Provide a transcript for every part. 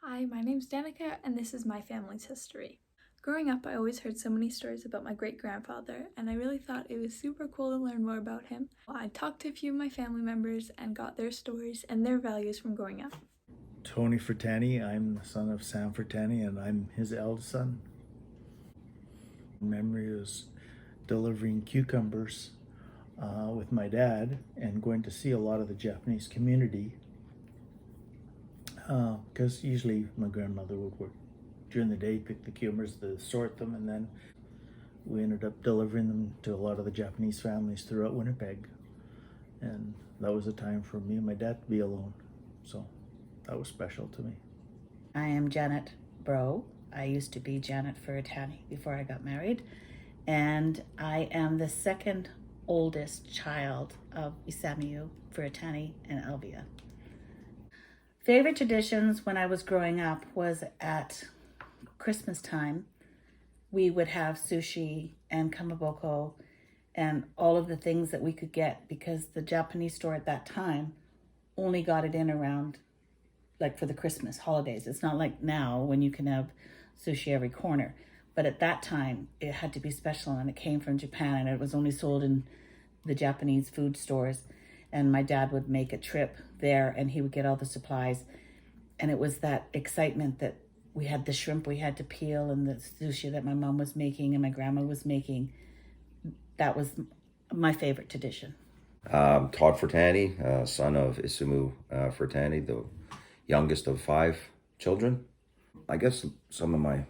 Hi, my name's Danica, and this is my family's history. Growing up, I always heard so many stories about my great-grandfather, and I really thought it was super cool to learn more about him. I talked to a few of my family members and got their stories and their values from growing up. Tony Furutani. I'm the son of Sam Furutani, and I'm his eldest son. Memory is delivering cucumbers with my dad and going to see a lot of the Japanese community because usually my grandmother would work during the day, pick the cucumbers, to sort them, and then we ended up delivering them to a lot of the Japanese families throughout Winnipeg. And that was a time for me and my dad to be alone. So that was special to me. I am Janet Bro. I used to be Janet Furutani before I got married. And I am the second oldest child of Isamu Furutani and Elvia. Favorite traditions when I was growing up was at Christmas time. We would have sushi and kamaboko and all of the things that we could get because the Japanese store at that time only got it in around like for the Christmas holidays. It's not like now when you can have sushi every corner. But at that time, it had to be special and it came from Japan and it was only sold in the Japanese food stores. And my dad would make a trip there and he would get all the supplies. And it was that excitement that we had the shrimp we had to peel and the sushi that my mom was making and my grandma was making. That was my favorite tradition. Todd Furutani, son of Isamu Furutani, the youngest of 5 children. I guess some of my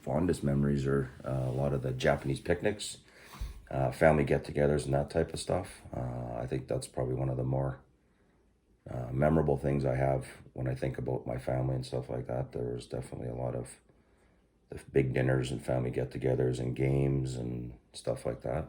fondest memories are a lot of the Japanese picnics, family get-togethers and that type of stuff. I think that's probably one of the more memorable things I have when I think about my family and stuff like that. There was definitely a lot of the big dinners and family get-togethers and games and stuff like that.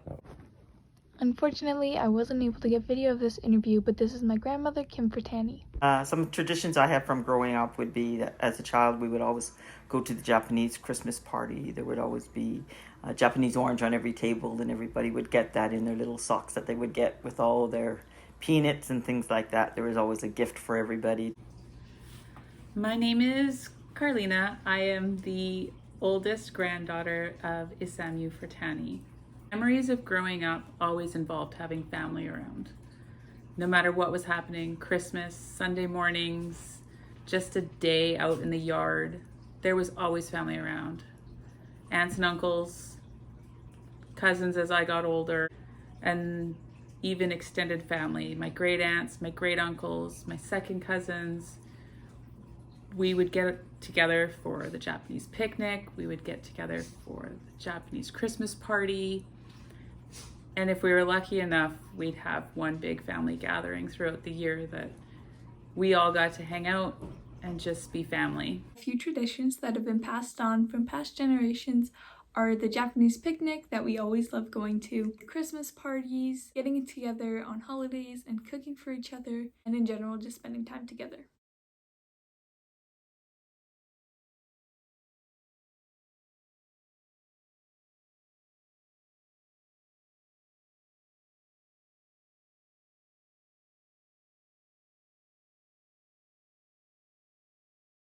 Unfortunately, I wasn't able to get video of this interview, but this is my grandmother, Kim Furutani. Some traditions I have from growing up would be that as a child we would always go to the Japanese Christmas party. There would always be a Japanese orange on every table and everybody would get that in their little socks that they would get with all their peanuts and things like that. There was always a gift for everybody. My name is Carlina. I am the oldest granddaughter of Isamu Furutani. Memories of growing up always involved having family around. No matter what was happening, Christmas, Sunday mornings, just a day out in the yard, there was always family around. Aunts and uncles, cousins as I got older, and even extended family. My great aunts, my great uncles, my second cousins. We would get together for the Japanese picnic. We would get together for the Japanese Christmas party. And if we were lucky enough, we'd have one big family gathering throughout the year that we all got to hang out and just be family. A few traditions that have been passed on from past generations are the Japanese picnic that we always love going to, Christmas parties, getting together on holidays and cooking for each other, and in general just spending time together.